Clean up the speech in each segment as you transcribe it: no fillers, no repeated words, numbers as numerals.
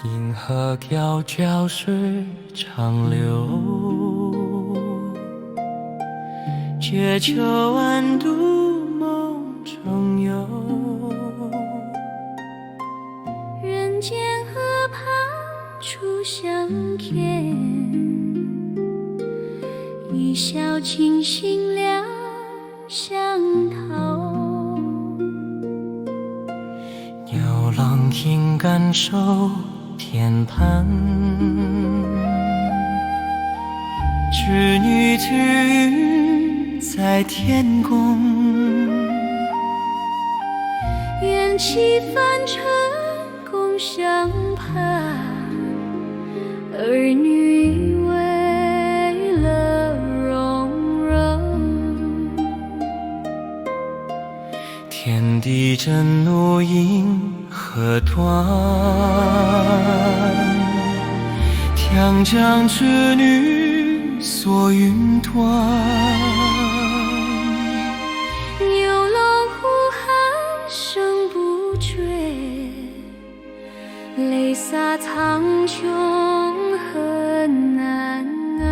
银河皎皎水长流，绝秋暗度梦中游。人间河畔初相见，一笑倾心两相投。牛郎应感受天畔，织女织雨在天宫。缘起凡尘共相伴，儿女为了荣荣。天地真怒银河端，湘江织女锁云端。牛龙呼喊声不绝，泪洒苍穹恨难安。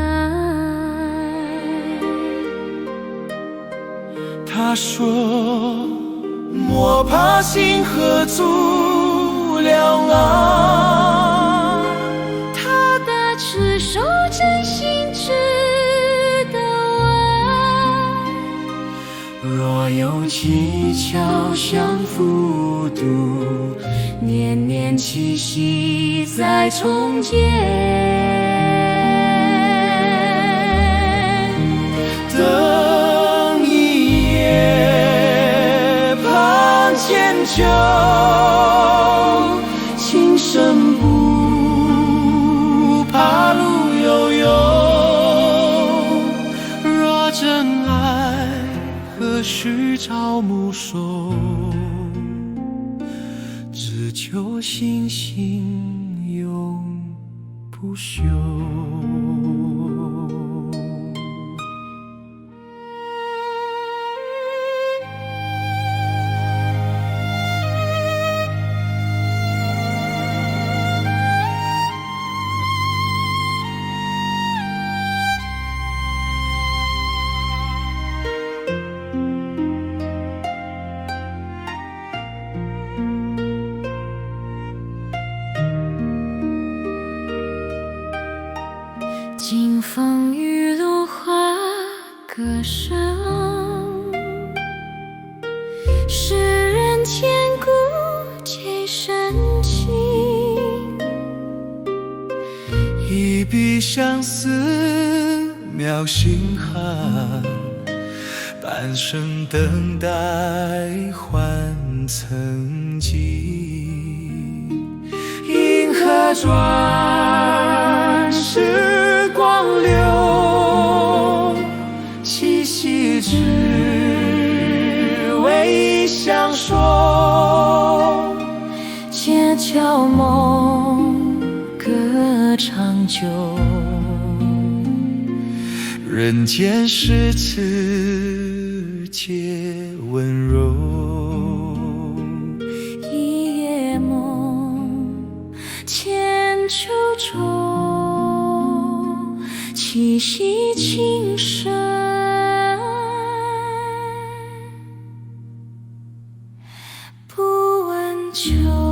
他说莫怕星河阻两岸，他的赤手真心值得问。若有技巧相辅渡，年年七夕再重见。等一夜盼千秋，情深不怕路悠悠。若真爱，何须朝暮守？只求心心永不朽。金风玉露花歌声，世人千古皆深情。一笔相思描心寒，半生等待换曾经。银河转，时光流，七夕只为相守。街角梦歌长久，人间诗词皆温柔。一夜梦千秋愁，七夕情深不问秋。